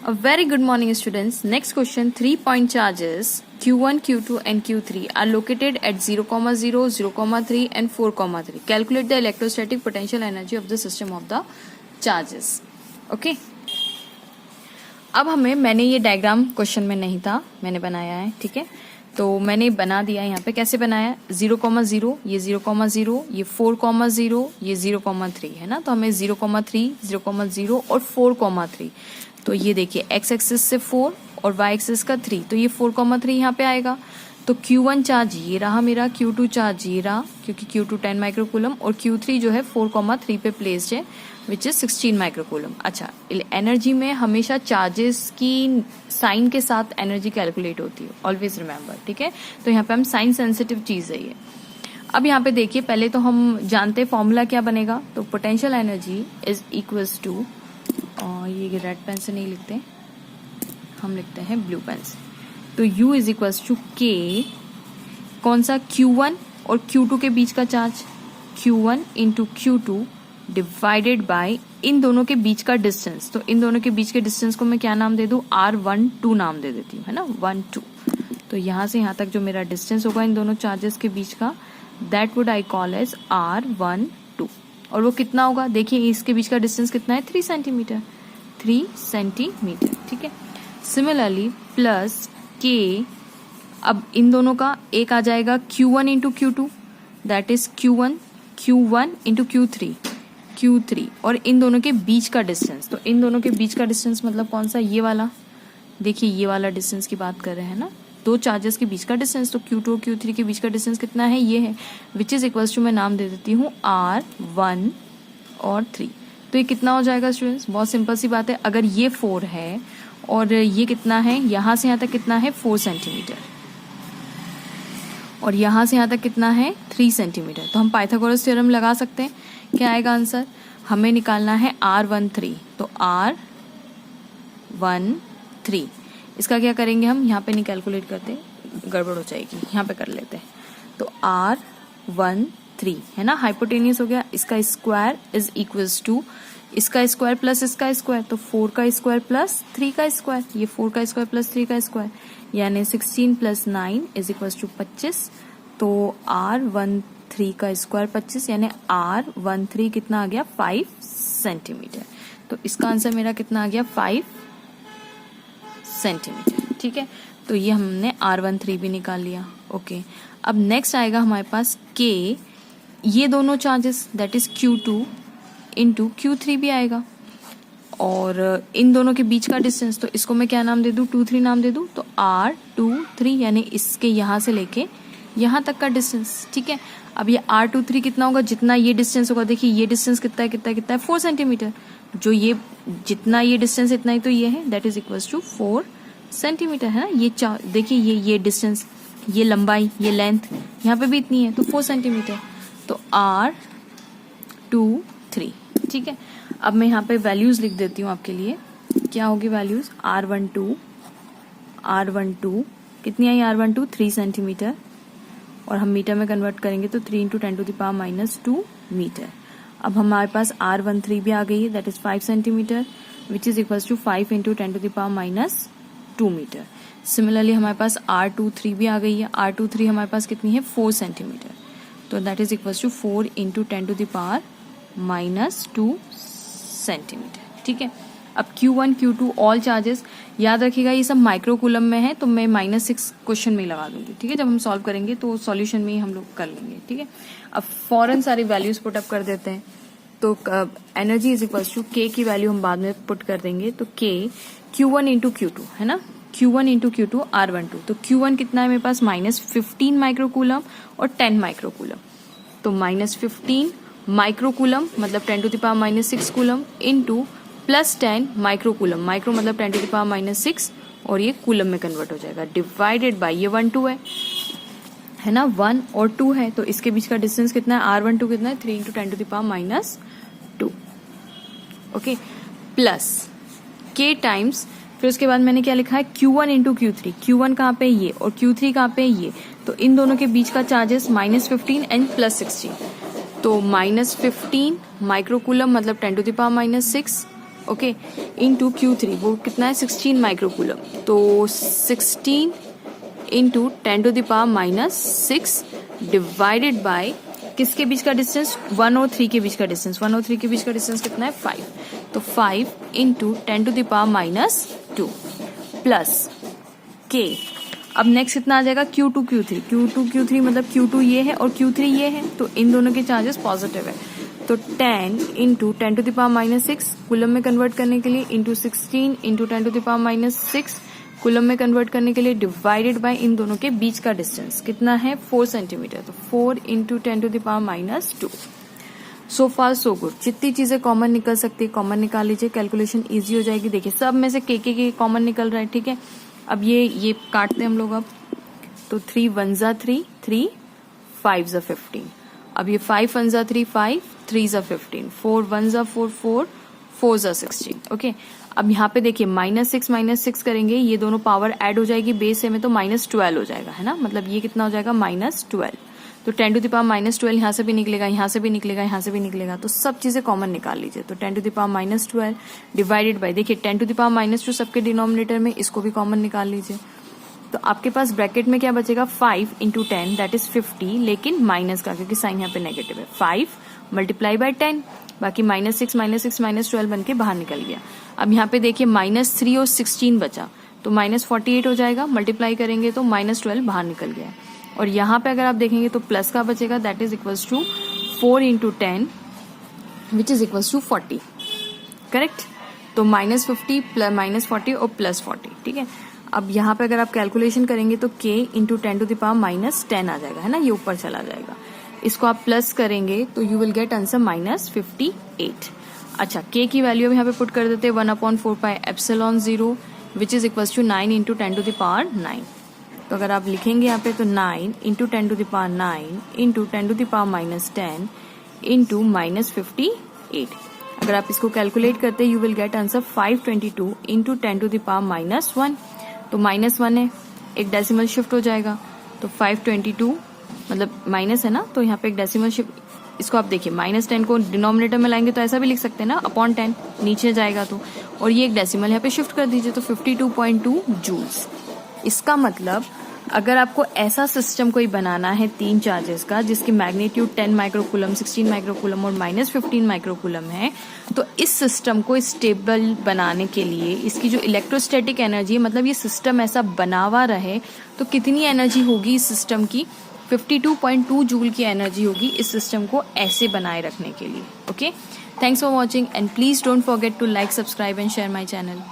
A very good morning, students. Next question, 3-point charges Q1, Q2 and Q3 are located at 0, 0, 0, 3 and 4, 3. Calculate the electrostatic potential energy of the system of the charges. Okay. अब मैंने ये diagram question में नहीं था, मैंने बनाया है, ठीक है। तो मैंने बना दिया यहाँ पे, कैसे बनाया, 0, 0, ये 0, 0, ये 4, 0, ये 0, 3 है ना। तो हमें 0, 3, 0, 0 और 4, 3। तो ये देखिए x एक्सिस से 4 और y एक्सिस का 3, तो ये 4, 3 यहाँ पे आएगा। तो Q1 चार्ज ये रहा मेरा, Q2 चार्ज ये रहा, क्योंकि Q2 10 माइक्रोकूलम और Q3 जो है 4, 3 पे प्लेस्ड है, विच इज 16 माइक्रोकूलम। अच्छा, एनर्जी में हमेशा चार्जेस की साइन के साथ एनर्जी कैलकुलेट होती है, ऑलवेज रिमेंबर, ठीक है। तो यहाँ पे हम साइन सेंसिटिव चीज है ये। अब यहाँ पे देखिए, पहले तो हम जानते फॉर्मूला क्या बनेगा। तो potential energy is equals to, ये रेड पेन से नहीं लिखते, हम लिखते हैं ब्लू पेन से। तो U is equals to K, कौन सा, Q1 और Q2 के बीच का charge, Q1 into Q2 divided by इन दोनों के बीच का डिस्टेंस। तो इन दोनों के बीच के डिस्टेंस को मैं क्या नाम दे दूं, R12 नाम दे देती हूँ, है ना, 1, 2। तो यहां से यहां तक जो मेरा डिस्टेंस होगा इन दोनों चार्जेस के बीच का, that would I call as R12। और वो कितना होगा, देखिए इसके बीच का डिस्टेंस कितना है, 3 सेंटीमीटर, 3 सेंटीमीटर, ठीक है। सिमिलरली प्लस K, अब इन दोनों का एक आ जाएगा Q1 into Q2, that is Q1 into Q3, और इन दोनों के बीच का डिस्टेंस। तो इन दोनों के बीच का डिस्टेंस मतलब कौन सा, ये वाला, देखिए ये वाला डिस्टेंस की बात कर रहे हैं ना, दो चार्जेस के बीच का डिस्टेंस। तो Q2 और Q3 के बीच का डिस्टेंस कितना है, ये है, विच इज इक्वल्स टू, मैं नाम दे देती हूँ R1 और 3। तो ये कितना हो जाएगा स्टूडेंट्स, बहुत सिंपल सी बात है। अगर ये 4 है और ये कितना है, यहां से यहां तक कितना है, 4 सेंटीमीटर, और यहां से यहां तक कितना है, 3 सेंटीमीटर। तो हम पाइथागोरस थ्योरम लगा सकते हैं। क्या आएगा आंसर, हमें निकालना है R13। तो R13 इसका क्या करेंगे हम, यहाँ पे नहीं कैलकुलेट करते, गड़बड़ हो जाएगी, यहाँ पे कर लेते हैं। तो R13 है ना, हाइपोटेनियस हो गया, इसका स्क्वायर इज इक्वल्स टू इसका स्क्वायर प्लस इसका स्क्वायर, तो 4 का स्क्वायर प्लस 3 का स्क्वायर, ये 4 का स्क्वायर प्लस 3 का स्क्वायर, यानी 16 प्लस 9 इज इक्वल्स टू 25। तो R13 का स्क्वायर 25, यानी R13 कितना आ गया, 5 सेंटीमीटर। तो इसका आंसर मेरा कितना आ गया, 5 सेंटीमीटर, ठीक है। तो ये हमने R13 भी निकाल लिया। ओके, अब नेक्स्ट आएगा हमारे पास K, ये दोनों charges that is Q2 into Q3 भी आएगा, और इन दोनों के बीच का डिस्टेंस, तो इसको मैं क्या नाम दे दूं, 2, 3 नाम दे दूं। तो R23 यानी इसके यहां से लेके यहां तक का डिस्टेंस, ठीक है। अब ये R23 कितना होगा, जितना ये डिस्टेंस होगा, देखिए ये डिस्टेंस कितना है 4 सेंटीमीटर, जो ये जितना ये डिस्टेंस इतना ही तो ये है, that is equals to 4 centimetre, है ना। ये देखिए ये डिस्टेंस, ये लंबाई, ये लेंथ यहाँ पे भी इतनी है, तो 4 सेंटीमीटर। तो R23, ठीक है। अब मैं यहाँ पे वैल्यूज लिख देती हूँ आपके लिए, क्या होगी वैल्यूज, R12 कितनी आई, R12 3 सेंटीमीटर, और हम मीटर में कन्वर्ट करेंगे तो 3 इंटू 10⁻⁻2 मीटर। अब हमारे पास R13 भी आ गई है, that is 5 centimetre, which is equals to 5 into 10⁻2 metre. Similarly हमारे पास R23 भी आ गई है, R23 हमारे पास कितनी है, 4 सेंटीमीटर, तो that is equals to 4 into 10⁻2 centimetre, ठीक है। अब Q1 Q2 ऑल चार्जेस, याद रखिएगा ये सब माइक्रोकूलम में है, तो मैं -6 क्वेश्चन में ही लगा दूंगी, ठीक है। जब हम सॉल्व करेंगे तो सॉल्यूशन में ही हम लोग कर लेंगे, ठीक है। अब फॉरन सारी वैल्यूज पुट अप कर देते हैं। तो energy is equals to K की वैल्यू हम बाद में पुट कर देंगे। तो K Q1 इंटू Q2 है ना, Q1 इंटू Q2 R12। तो Q1 कितना है मेरे पास, -15 माइक्रोकूलम और 10 माइक्रोकूलम। तो -15 माइक्रोकूलम मतलब 10⁻⁻6 कूलम इंटू +10 माइक्रोकूलम, माइक्रो मतलब 10⁻⁻6, और ये कूलम में कन्वर्ट हो जाएगा, डिवाइडेड बाय ये 1, 2 है ना, 1 और 2 है, तो इसके बीच का डिस्टेंस कितना है, R12 कितना है, 3 into 10⁻2। Okay, plus K times, फिर उसके बाद मैंने क्या लिखा है, Q1 इंटू Q3, Q1 कहाँ पे ये और Q3 कहाँ पे ये, तो इन दोनों के बीच का चार्जेस -15 एंड +16। तो -15 माइक्रोकूलम मतलब 10⁻⁻6 ओके, इंटू Q3 वो कितना है 16 माइक्रोकूलम, तो 16 इंटू 10⁻⁻6 डिवाइडेड बाय किसके बीच का डिस्टेंस, 1 और 3 के बीच का डिस्टेंस, 1 और 3 के बीच का डिस्टेंस कितना है 5, तो 5 इंटू 10⁻⁻2 प्लस के। अब नेक्स्ट कितना आ जाएगा Q2 Q3 मतलब Q2 ये है और Q3 ये है, तो इन दोनों के चार्जेस पॉजिटिव है, तो 10 इंटू 10⁻⁻6 कूलम में कन्वर्ट करने के लिए इंटू 16 इंटू 10⁻⁻6 कूलम में कन्वर्ट करने के लिए डिवाइडेड बाय इन दोनों के बीच का डिस्टेंस कितना है 4 सेंटीमीटर, तो 4 इंटू 10⁻⁻2। सो फार सो गुड, जितनी चीजें कॉमन निकल सकती है कॉमन निकाल लीजिए, कैलकुलेशन इजी हो जाएगी। देखिए सब में से के कॉमन निकल रहा है, ठीक है। अब ये काटते हैं हम लोग, अब तो 3 1 जा 3, 3 5 जा 15, अब ये 5 1 जा 3, 5 3 जा 15, 4 1 जा 4, 4 जा 16। ओके, अब यहाँ पे देखिए -6 करेंगे, ये दोनों पावर ऐड हो जाएगी बेस में, तो -12 हो जाएगा, है ना, मतलब ये कितना हो जाएगा -12, तो 10⁻⁻12 यहाँ से भी निकलेगा, यहाँ से भी निकलेगा, यहाँ से भी निकलेगा, तो सब चीजें कॉमन निकाल लीजिए। तो 10⁻12 डिवाइडेड बाय, देखिए 10⁻2 सबके डिनोमिनेटर में, इसको भी कॉमन निकाल लीजिए, तो आपके पास ब्रैकेट में क्या बचेगा 5 इंटू 10 दैट इज 50, लेकिन माइनस का क्योंकि साइन यहाँ पे नेगेटिव है, 5 मल्टीप्लाई बाय 10, बाकी -6 -12 बन के बाहर निकल गया। अब यहाँ पे देखिए -3 और 16 बचा, तो -48 हो जाएगा, मल्टीप्लाई करेंगे तो -12 बाहर निकल गया। और यहाँ पे अगर आप देखेंगे तो प्लस का बचेगा, that is equals to 4 into 10 which is equals to 40, correct. तो -50 -40 और +40, ठीक है। अब यहाँ पे अगर आप कैलकुलेशन करेंगे तो k इंटू 10⁻10 आ जाएगा, है ना, ये ऊपर चला जाएगा, इसको आप प्लस करेंगे तो यू विल गेट आंसर -58। अच्छा, k की वैल्यू हम यहाँ पे पुट कर देते हैं 1/4πε0 which is equals to 9 into 10⁻9। तो अगर आप लिखेंगे यहाँ पे तो 9 इंटू 10⁻9 इंटू 10⁻10 इंटू -58। अगर आप इसको कैलकुलेट करते you will get answer 522 into 10⁻1, तो -1 है, एक डेसिमल शिफ्ट हो जाएगा, तो 522 मतलब माइनस है ना, तो यहाँ पे एक डेसिमल शिफ्ट, इसको आप देखिए -10 को डिनोमिनेटर में लाएंगे तो ऐसा भी लिख सकते हैं ना, अपॉन 10 नीचे जाएगा तो, और ये एक डेसिमल यहाँ पे शिफ्ट कर दीजिए, तो 52.2 जूल्स। इसका मतलब अगर आपको ऐसा सिस्टम कोई बनाना है 3 चार्जेस का जिसकी मैग्नीट्यूड 10 माइक्रोकूलम, 16 माइक्रोकूलम और -15 माइक्रोकूलम है, तो इस सिस्टम को स्टेबल बनाने के लिए इसकी जो इलेक्ट्रोस्टैटिक एनर्जी है, मतलब ये सिस्टम ऐसा बना हुआ रहे, तो कितनी एनर्जी होगी इस सिस्टम की, 52.2 जूल की एनर्जी होगी इस सिस्टम को ऐसे बनाए रखने के लिए। Okay, thanks for watching and please don't forget to like, subscribe and share my channel.